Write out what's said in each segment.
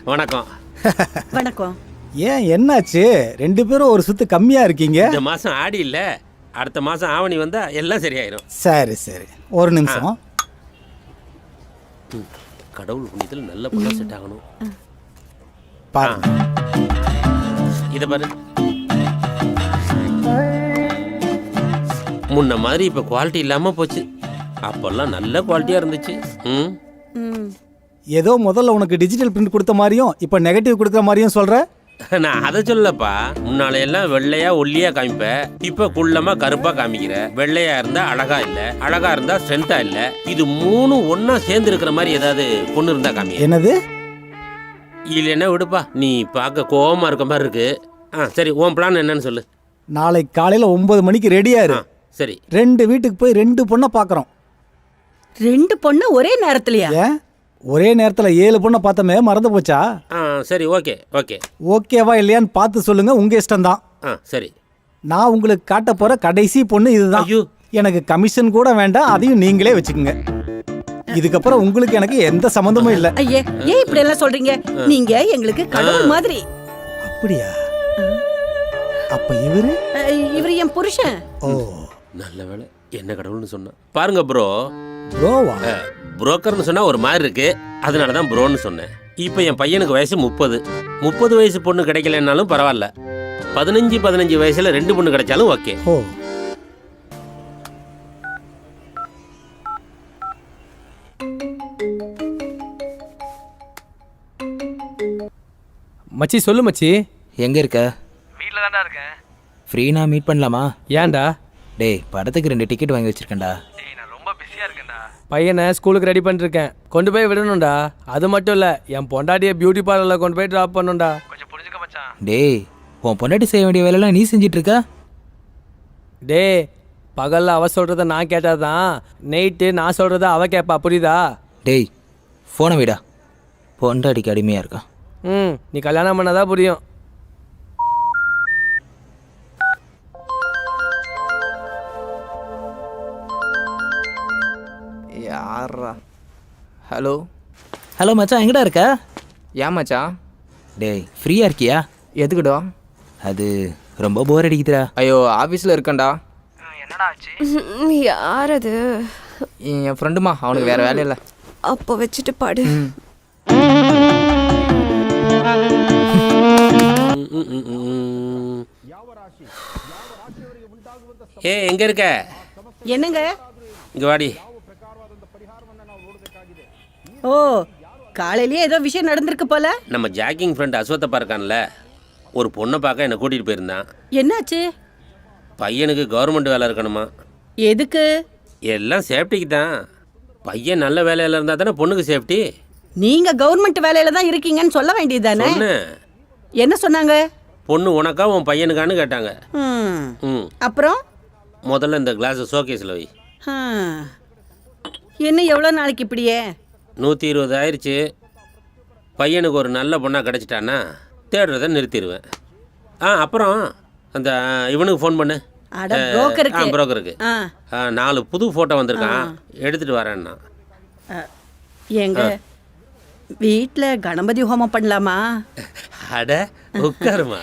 வணக்கம். வணக்கம். ஏன் என்னாச்சு? 2 பேரும் ஒரு சுத்து கம்மியா இருக்கீங்க. இந்த மாசம் ஆடி இல்ல, அடுத்த மாசம் ஆவணி வந்தா எல்லாம் சரியாயிரும். சரி சரி, ஒரு நிமிஷம். கடவுள் புண்ணியத்தில் நல்ல பொண்ணா செட் ஆகணும். பாருங்க, இத பாரு. முன்ன மாதிரி இப்ப குவாலிட்டி இல்லாம போச்சு. அப்பெல்லாம் நல்ல குவாலிட்டியா இருந்துச்சு. ஏதோ முதல்ல உனக்கு டிஜிட்டல் பிரிண்ட் கொடுத்த மாதிரியும் இப்ப நெகட்டிவ் கொடுக்குற மாதிரியும் சொல்ற. நான் அதை சொல்லப்பா. முன்னால எல்லாம் வெள்ளையா ஒல்லியா காமிப்ப, இப்ப குள்ளமா கருப்பா காமிக்கிற. வெள்ளையா இருந்தா அழகா இல்ல, அழகா இருந்தா ஸ்ட்ரென்த்தா இல்ல. இது 3 ஒன்னா சேர்ந்து இருக்கிற மாதிரி ஏதாவது பொண்ணு இருந்தா காமி. என்னது? இல்லைன்னா விடுப்பா, நீ பார்க்க கோவமா இருக்க மாதிரி இருக்கு. சரி, உன் பிளான் என்னன்னு சொல்லு. நாளைக்கு காலையில 9 மணிக்கு ரெடியா இரு. சரி. 2 வீட்டுக்கு போய் 2 பொண்ணை பாக்குறோம். 2 பொண்ணு ஒரே நேரத்துலயா? ஏன் ஒரே நேரத்துல 7 பொண்ணை பார்த்தமே, மறந்து போச்சா? சரி, ஓகே ஓகே. ஓகேவா இல்லையான்னு பார்த்து சொல்லுங்க, உங்க இஷ்டம் தான். சரி. நான் உங்களுக்கு காட்ட போற கடைசி பொண்ணு இதுதான். எனக்கு கமிஷன் கூட வேண்டாம், அதையும் நீங்களே வச்சுக்கோங்க. இதுக்கப்புறம் உங்களுக்கு எனக்கு எந்த சம்பந்தமும் இல்ல. ஐயே, ஏன் இப்படி எல்லாம் சொல்றீங்க? நீங்க எங்களுக்கு கடவுள் மாதிரி. அப்படியா? அப்ப இவரு என் புருஷன். ஓ, நல்ல வேலை என்ன கடவுள்னு சொன்னா. பாருங்க ப்ரோ. ப்ரோவா? புரோக்கர்னு சொன்னா ஒரு மாதிரி இருக்கு, அதனாலதான் ப்ரோன்னு சொன்னேன். இப்போ என் பையனுக்கு வயசு 30 வயசு பொண்ணு கிடைக்கலன்னாலும் பரவாயில்ல. 15 வயசுல 2 பொண்ணு கிடைச்சாலும் ஓகே. ஓ, மச்சி சொல்லு மச்சி. எங்க இருக்க? வீட்ல தான்டா இருக்கேன். ஃப்ரீனா மீட் பண்ணலாமா? ஏன்டா? டேய், படத்துக்கு 2 டிக்கெட் வாங்கி வச்சிருக்கேன்டா. டேய், நான் ரொம்ப பிஸியா இருக்கேன்டா. பையனை ஸ்கூலுக்கு ரெடி பண்ணிருக்கேன், கொண்டு போய் விடணும்டா. அது மட்டும் இல்ல, என் பொண்டாட்டியை பியூட்டி பார்லர்ல கொண்டு போய் டிராப் பண்ணணும்டா. கொஞ்சம் புரிஞ்சுக்க மச்சான். டேய், உன் பொண்டாட்டி செய்ய வேண்டிய வேலையெல்லாம் நீ செஞ்சிட்டு இருக்க. டேய், பகல்ல அவ சொல்றத நான் கேட்டாதான் நைட்டு நான் சொல்றத அவ கேட்பா, புரியுதா? டேய், போனை விடா. பொண்டாட்டிக்கு அடிமையா இருக்கான். நீ கல்யாணம் பண்ணாதான் புரியும். யாரா? ஹலோ ஹலோ மச்சான், எங்கடா இருக்க? ஏன் மச்சான்? டேய், ஃப்ரீயா இருக்கியா? எதுக்குடா? அது ரொம்ப போர் அடிக்குதுடா. ஐயோ, ஆஃபீஸில் இருக்கேன்டா. என்னடா ஆச்சு? யார் அது? என் ஃப்ரெண்டுமா, அவனுக்கு வேறு வேலை இல்லை. அப்போ வச்சுட்டு பாடு. எங்க இருக்க? என்னங்க? இங்க வாடி. ஓ, காலையிலேயே ஏதோ விஷயம் நடந்திருக்கு போல. நம்ம ஜாக்கிங் ஃப்ரெண்ட் அஸ்வத்தப்பா இருக்கான்ல, ஒரு பொண்ணை பார்க்க என்னை கூட்டிகிட்டு போயிருந்தான். என்னாச்சு? பையனுக்கு கவர்மெண்ட் வேலை இருக்கணுமா. எதுக்கு? எல்லாம் சேஃப்டிக்கு தான். பையன் நல்ல வேலையில் இருந்தால் தானே பொண்ணுக்கு சேஃப்டி. நீங்க கவர்மெண்ட் வேலையில தான் இருக்கீங்கன்னு சொல்ல வேண்டியதுதானே? என்ன சொன்னாங்க? பொண்ணு உனக்கா உன் பையனுக்கான்னு கேட்டாங்க. அப்புறம் முதல்ல இந்த கிளாஸ் ஷோகேஸில் வை. என்ன எவ்வளோ நாளைக்கு இப்படியே? 120 ஆயிடுச்சு. பையனுக்கு ஒரு நல்ல பொண்ணாக கிடச்சிட்டான்னா தேடுறதை நிறுத்திடுவேன். அப்புறம் அந்த இவனுக்கு ஃபோன் பண்ணு. புரோக்கருக்கு 4 புது ஃபோட்டோ வந்திருக்கான், எடுத்துகிட்டு வரேன்னா. எங்க வீட்டில் கணபதி ஹோமம் பண்ணலாமா? அட உட்காருமா.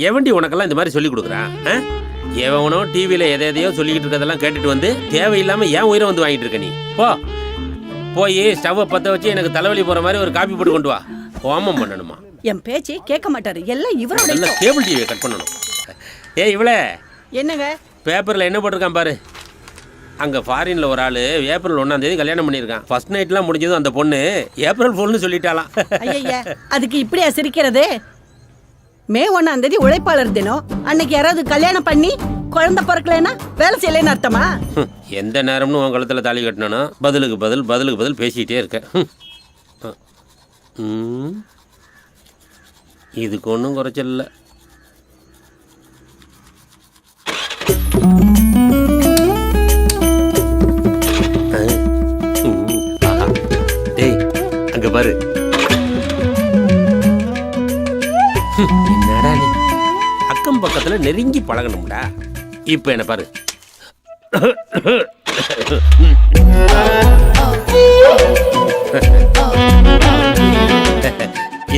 எவன்டி உனக்கெல்லாம் இந்த மாதிரி சொல்லி கொடுக்குறான்? எவனோ டிவியில் எதையோ சொல்லிக்கிட்டு இருக்கிறதெல்லாம் கேட்டுட்டு வந்து தேவையில்லாமல் ஏன் உயிரை வந்து வாங்கிட்டு இருக்க நீ? போய் ஸ்டவ்வை பற்ற வச்சு எனக்கு தலைவலி போகிற மாதிரி ஒரு காப்பி போட்டு கொண்டு வா. ஹோமம் பண்ணணுமா? என் பேச்சு கேட்க மாட்டாரு, எல்லாம் இவரோட. கேபிள் டிவியை கட் பண்ணணும். இவளே என்னங்க? பேப்பரில் என்ன போட்டிருக்கான் பாரு. அங்கே ஃபாரினில் ஒரு ஆள் ஏப்ரல் 1ஆம் தேதி கல்யாணம் பண்ணியிருக்கான். ஃபர்ஸ்ட் நைட்லாம் முடிஞ்சதும் அந்த பொண்ணு ஏப்ரல் ஃபுல்னு சொல்லிட்டாலாம். ஐயா, அதுக்கு இப்படியா சிரிக்கிறது? மே 1ஆம் தேதி உழைப்பாளர் தினம். அன்னைக்கு யாராவது கல்யாணம் பண்ணி குழந்தை பிறக்கலன்னா வேலை செய்யலன்னு அர்த்தமா? எந்த நேரம்னு உன் கழுத்தில் தாலி கட்டினானோ பதிலுக்கு பதில் பேசிக்கிட்டே இருக்க. இதுக்கு ஒன்றும் குறைச்சல் இல்லை. டேய், அங்க பாரு. என்னடா நீ அக்கம் பக்கத்துல நெருங்கி பழகணும்டா. இப்ப என்ன பாரு.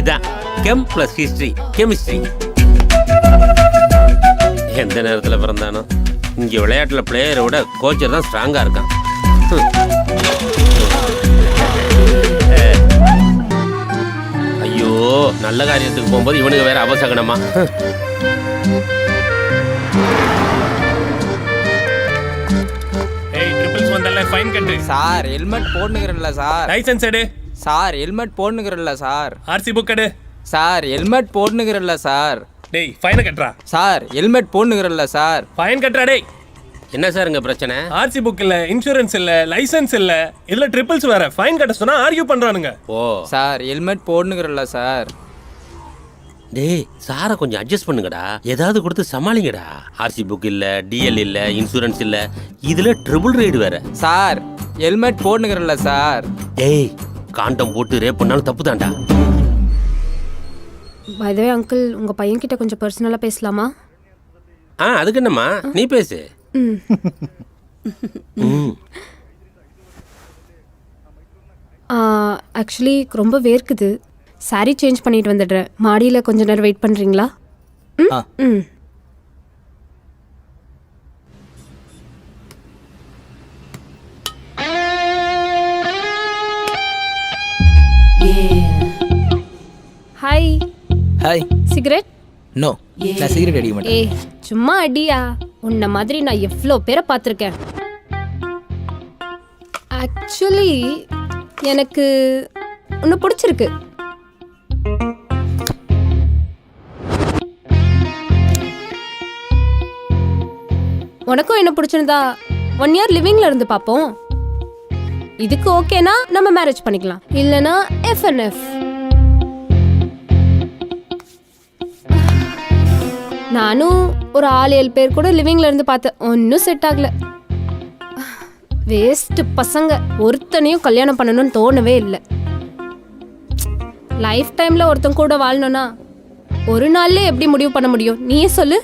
இதான் கெம் ப்ளஸ் ஹிஸ்ட்ரி, கெமிஸ்ட்ரி. எந்த நேரத்தில் பிறந்தானோ இங்கே விளையாட்டில் பிளேயரை விட கோச்சர் தான் ஸ்ட்ராங்காக இருக்கான். ஐயோ, நல்ல காரியத்துக்கு போகும்போது இவனுக்கு வேற அவசகனமா. ஏய் ட்ரிபிள்ஸ் வந்தல்ல ஃபைன் கட்டு. சார் ஹெல்மெட் போட்டுக்கிறல்ல சார். லைசென்ஸ் எடு. சார் ஹெல்மெட் போட்டுக்கிறல்ல சார். ஆர்சி புக் எடு. சார் ஹெல்மெட் போட்டுக்கிறல்ல சார். டேய் ஃபைன் கட்டுறா. சார் ஹெல்மெட் போட்டுக்கிறல்ல சார். ஃபைன் கட்டுறா டேய். என்ன சார் இங்கே பிரச்சனை? ஆர்சி புக் இல்ல, இன்சூரன்ஸ் இல்ல, லைசென்ஸ் இல்ல, இதுல ட்ரிபிள்ஸ் வேற. ஃபைன் கட்ட சொன்னா ஆர்கியூ பண்றானுங்க. ஓ சார் ஹெல்மெட் போட்டுக்கிறல்ல சார். டேய் சாரை கொஞ்சம் அட்ஜஸ்ட் பண்ணுங்கடா, ஏதாவது கொடுத்து சமாளிங்கடா. ஆர்சி புக் இல்ல, டிஎல் இல்ல, இன்சூரன்ஸ் இல்ல, இதுல ட்ரிபிள் ரைடு வேற. சார் ஹெல்மெட் போட்டுக்கிறல்ல சார். டேய் காண்டம் போட்டு ரேப் பண்ணாலும் தப்பு தான்டா. பை தி வே அங்கிள், உங்க பையன் கிட்ட கொஞ்சம் பர்சனலா பேசலாமா? அதுக்கு என்னம்மா, நீ பேசு. ஆக்சுவலி ரொம்ப வேர்க்குது. சாரி சேஞ்ச் பண்ணிட்டு வந்துடுறேன். மாடியில் கொஞ்ச நேரம் வெயிட் பண்ணுறீங்களா? ம். ஹாய். ஹாய். சிகரெட்? நோ, நான் சிகரெட் அடிக்க மாட்டேன். ஏய் சும்மா அடியா. உன்ன மாதிரி நான் எவ்வளோ பேரை பார்த்துருக்கேன். ஆக்சுவலி எனக்கு ஒன்று பிடிச்சிருக்கு. உனக்கும் என்ன பிடிச்சிருந்தா 1 year லிவிங்ல இருந்து பார்ப்போம். இதுக்கு ஓகேனா நம்ம மேரேஜ் பண்ணிக்கலாம், இல்லைனா எஃப்என்எஃப். நானும் ஒரு 6-7 பேர் கூட லிவிங்ல இருந்து பார்த்தேன், ஒன்றும் செட் ஆகல. வேஸ்ட் பசங்க. ஒருத்தனையும் கல்யாணம் பண்ணணும்னு தோணவே இல்லை. லைஃப் டைம்ல ஒருத்தன் கூட வாழணும்னா ஒரு நாள்ல எப்படி முடிவு பண்ண முடியும்? நீயே சொல்லு.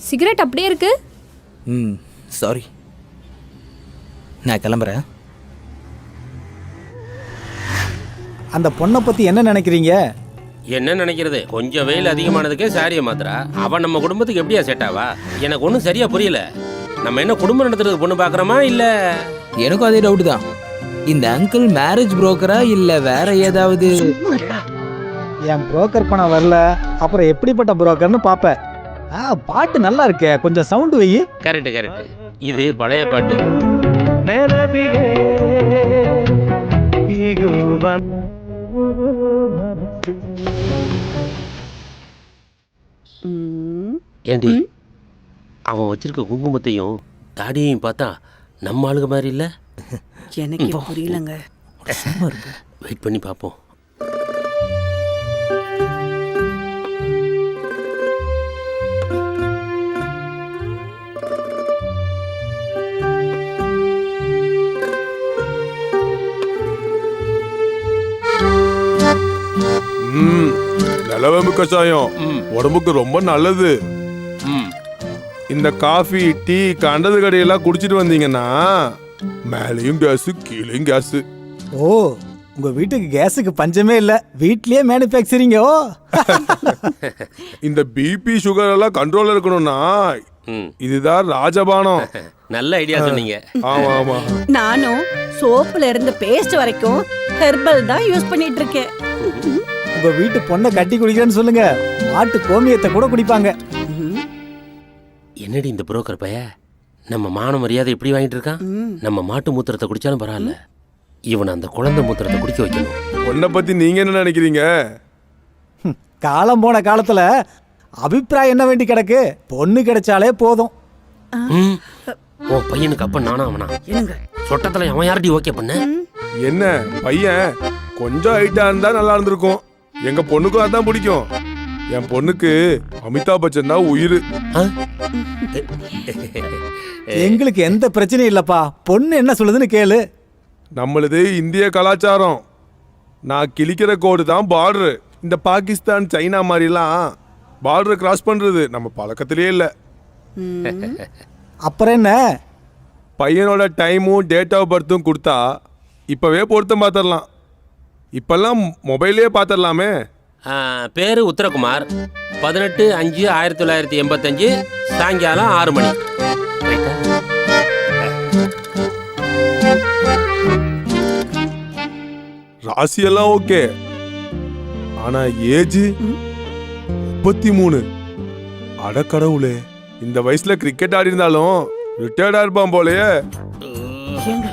சிகரெட் அப்படியே இருக்கு. சாரி, நான் கிளம்புறேன். அந்த பொண்ணை பத்தி என்ன நினைக்கிறீங்க? என்ன நினைக்கிறது? கொஞ்சம் வெயில் அதிகமானதுக்கே சாரியை மாத்திரா. அவன் நம்ம குடும்பத்துக்கு எப்படியா செட் ஆவா? எனக்கு ஒன்றும் சரியா புரியல. நம்ம என்ன குடும்பம் நடத்துறதுக்கு பொண்ணு பார்க்குறோமா இல்லை? எனக்கும் அதே டவுட் தான். இந்த அங்கிள் மேரேஜ் புரோக்கரா இல்லை வேற ஏதாவது? என் புரோக்கர் பணம் வரல, அப்புறம் எப்படிப்பட்ட புரோக்கர்னு பார்ப்பேன். பாட்டு நல்லா இருக்கே, கொஞ்சம் சவுண்டு வை. கரெக்ட் கரெக்ட், இது பழைய பாட்டு. ஏண்டி, அவன் வச்சிருக்க குங்குமத்தையும் தாடியையும் பார்த்தா நம்ம ஆளுங்க மாதிரி இல்ல? எனக்கு புரியலங்க. வெயிட் பண்ணி பார்ப்போம். நிலவேம்பு கஷாயம் உடம்புக்கு ரொம்ப நல்லது. இந்த காஃபி டீ கண்டது கடையெல்லாம் குடிச்சிட்டு வந்தீங்கன்னா மேலேயும் கேஸ் கீழேயும் கேஸ். ஓ, உங்க வீட்டுக்கு கேஸுக்கு பஞ்சமே இல்ல, வீட்லயே மேனுஃபேக்சரிங். ஓ, இந்த பிபி சுகர் எல்லாம் கண்ட்ரோல் இருக்கணும்னா இதுதான் ராஜபானம். நல்ல ஐடியா சொன்னீங்க. ஆமா ஆமா, நானும் சோப்புல இருந்து பேஸ்ட் வரைக்கும் ஹெர்பல் தான் யூஸ் பண்ணிட்டு இருக்கேன். உங்க வீட்டு பொண்ணை கட்டி குடிக்கிறேன்னு சொல்லுங்க, மாட்டு கோமியத்தை கூட குடிப்பாங்க. என்னடி இந்த புரோக்கர் பைய நம்ம மான மரியாதை எப்படி வாங்கிட்டு இருக்கான்? நம்ம மாட்டு மூத்திரத்தை குடிச்சாலும் பரவாயில்ல, இவன் அந்த குழந்தை மூத்திரத்தை குடிக்க வைக்கணும். பொண்ணை பத்தி நீங்க என்ன நினைக்கிறீங்க? காலம் போன காலத்துல அபிப்பிராயம் என்ன வேண்டி கிடக்கு? பொண்ணு கிடைச்சாலே போதும். ஓ பையனுக்கு அப்ப நானா அவனா? சொட்டத்துல அவன் யார்டி ஓகே பண்ண? என்ன பையன் கொஞ்சம் ஹைட்டா இருந்தா நல்லா இருந்திருக்கும். எங்க பொண்ணுக்கும் அதான் பிடிக்கும். என் பொண்ணுக்கு அமிதாப் பச்சன் தான் உயிர். எங்களுக்கு எந்த பிரச்சனையும் இல்லப்பா, பொண்ணு என்ன சொல்லுதுன்னு கேளு. நம்மளது இந்திய கலாச்சாரம். நான் கிழிக்கிற கோடு தான் பார்டரு. இந்த பாகிஸ்தான் சைனா மாதிரிலாம் பார்டரை கிராஸ் பண்றது நம்ம பழக்கத்திலே இல்லை. அப்புறம் என்ன, பையனோட டைமும் டேட் ஆஃப் பர்த்தும் கொடுத்தா இப்போவே பொருத்தம் பார்த்துடலாம். இப்போல்லாம் மொபைலே பார்த்துடலாமே. பேர் உத்தரகுமார், 18/5/1985 சாயங்காலம் 6 மணி. ராசியெல்லாம் ஓகே, ஆனா ஏஜ் 33. அடக்கடவுளே, இந்த வயசுல கிரிக்கெட் ஆடி இருந்தாலும் ரிட்டையர்டா இருப்பான் போலயே. ஏங்க,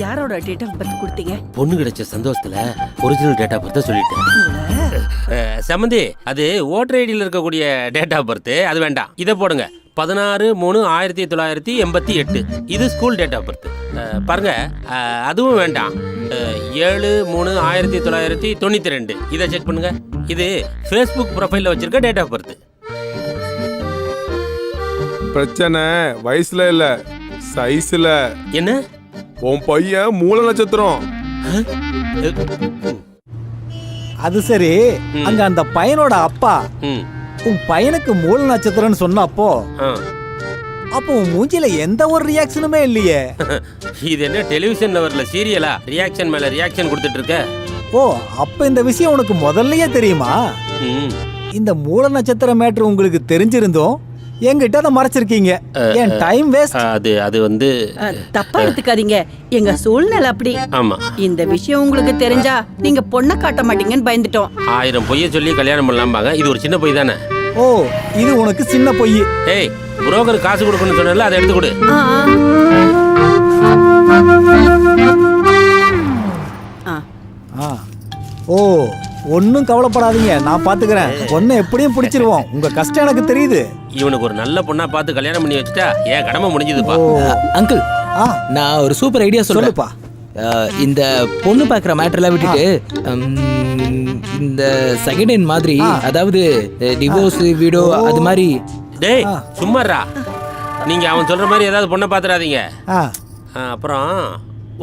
யாரோட டேட் ஆஃப் பர்த் கொடுத்தீங்க? பொண்ணு கிடைச்ச சந்தோஷத்துல ஒரிஜினல் டேட் ஆஃப் பர்த் சொல்லிட்டேன். சம்மந்தி, அது ஓட்டர் ஐடியில் இருக்கக்கூடிய டேட் ஆஃப் பர்த் அது வேண்டாம். இதை போடுங்க, 16/3/1988. இது ஸ்கூல் டேட் ஆஃப் பர்த். பாருங்க, அதுவும் வேண்டாம். 7/3/1992. இதை செக் பண்ணுங்க. இது ஃபேஸ்புக் ப்ரொஃபைல்ல வச்சிருக்க டேட் ஆஃப் பர்த். பிரச்சனை வயசுல இல்ல, சைஸ்ல. என்ன? உன் பையன் மூல நட்சத்திரம். அது சரி, அங்க அந்த பையனோட அப்பா உன் பையனுக்கு மூல நட்சத்திரம்னு சொன்னப்போ அப்போ உன் மூஞ்சில எந்த ஒரு ரியாக்ஷனுமே இல்லையே. இது என்ன டெலிவிஷன்ல வரல சீரியலா? ரியாக்ஷன் மேல ரியாக்ஷன் கொடுத்துட்டு இருக்க. ஓ, அப்ப இந்த விஷயம் உனக்கு முதல்லயே தெரியுமா? இந்த மூல நட்சத்திர மேட்ரு உங்களுக்கு தெரிஞ்சிருந்தோம் என்கிட்ட அதை மறைச்சிருக்கீங்க. ஏன் டைம் வேஸ்ட்? அது வந்து தப்பா எடுத்துக்காதீங்க, எங்க சூழ்நிலை அப்படி. ஆமா, இந்த விஷயம் உங்களுக்கு தெரிஞ்சா நீங்க பொண்ணை காட்ட மாட்டீங்கன்னு பயந்துட்டோம். 1000 பொய்ய சொல்லி கல்யாணம் பண்ணலாம்பாங்க. இது ஒரு சின்ன பொய் தானே? ஓ, இது உனக்கு சின்ன பொய். ஏய், புரோக்கர் காசு கொடுக்கணும்னு சொன்னல, அதை எடுத்து கொடு. ஓ, ஒன்னும் கவலைப்படாதீங்க, நான் பாத்துக்கிறேன். பொண்ணை எப்படியும் பிடிச்சிருவோம். உங்க கஷ்டம் எனக்கு தெரியுது. இவனுக்கு ஒரு நல்ல பொண்ணா பார்த்து கல்யாணம் பண்ணி வச்சுட்டா என் கடமை முடிஞ்சதுப்பா. அங்கிள், நான் ஒரு சூப்பர் ஐடியா சொல்லுப்பா. இந்த பொண்ணு பார்க்குற மேட்டர்லாம் விட்டுட்டு இந்த செகண்ட் ஹேண்ட் மாதிரி, அதாவது டிவோர்ஸ் வீடோ அது மாதிரி. டேய் சும்மாறா, நீங்க அவன் சொல்ற மாதிரி ஏதாவது பொண்ணை பாத்துறாதீங்க. அப்புறம்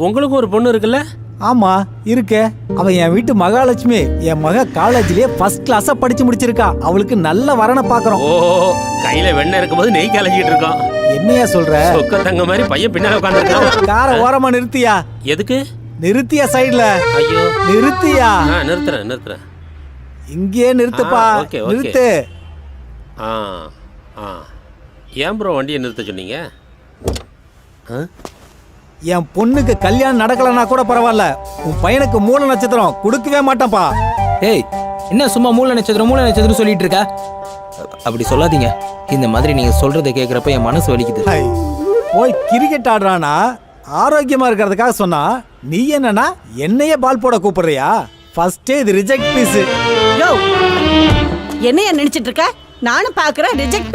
உங்களுக்கும் ஒரு பொண்ணு இருக்குல்ல? ஆமா இருக்கே, அவ என் வீட்டு மகாலட்சுமி. என் மக காலேஜ்லயே ஃபர்ஸ்ட் கிளாஸா படிச்சு முடிச்சிருக்கா. அவளுக்கு நல்ல வரனை பாக்குறோம். ஓ, கையில வெண்ணெய் இருக்கும்போது நெய் கலக்கிட்டு இருக்கோம். என்னையா சொல்ற? சொக்க தங்க மாதிரி பையன் பின்னால உட்கார்ந்திருக்கான். கார ஓரமா நிறுத்தியா? எதுக்கு நிறுத்தியா? சைடுல. ஐயோ, நிறுத்தியா? நிறுத்துறேன். இங்கே நிறுத்துப்பா. நிறுத்து. ஏன் ப்ரோ வண்டியை நிறுத்த சொன்னீங்க? என் பொண்ணுக்கு கல்யாணம் நடக்கலன்னா கூட பரவாயில்ல, உன் பையனுக்கு மூல நட்சத்திரம் கொடுக்கவே மாட்டேன்ப்பா. ஏய், என்ன சும்மா மூல நட்சத்திரம் சொல்லிட்டு இருக்க? அப்படி சொல்லாதீங்க. இந்த மாதிரி நீங்க சொல்றதை கேட்கறப்ப என் மனசு வலிக்குது. போய் கிரிக்கெட் ஆடுறானா ஆரோக்கியமா இருக்கிறதுக்காக சொன்னா, நீ என்னன்னா என்னையே பால் போட கூப்பிடுறியா? ஃபர்ஸ்டே இது ரிஜெக்ட் பீஸ். யோ, என்னைய நினைச்சிட்டு இருக்க? நானும் பாக்குறேன் ரிஜெக்ட்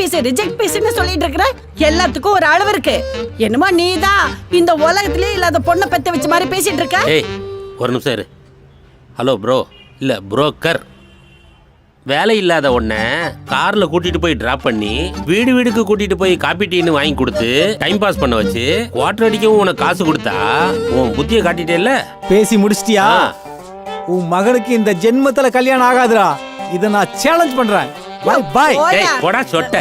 பீஸ்னு சொல்லிட்டு இருக்கிறேன். எல்லாத்துக்கும் ஒரு அளவு இருக்கு. என்னமோ நீதான் இந்த உலகத்திலே இல்லாத பொண்ணை பெத்த வச்ச மாதிரி பேசிட்டு இருக்க. ஏய், ஒரு நிமிஷம் இரு. ஹலோ ப்ரோ, இல்ல புரோக்கர். வேலை இல்லாத உன்னை கார்ல கூட்டிட்டு போய் டிராப் பண்ணி வீடுக்கு கூட்டிட்டு போய் காபி டீன்னு வாங்கி கொடுத்து டைம் பாஸ் பண்ண வச்சு குவார்டர் அடிக்கவும் உனக்கு காசு கொடுத்தா உன் புத்தியை காட்டிட்டேல்ல. பேசி முடிச்சிட்டியா? உன் மகனுக்கு இந்த ஜென்மத்துல கல்யாணம் ஆகாதுடா. இத நான் சேலஞ்ச் பண்றேன். Bye bye. போடா சொட்ட.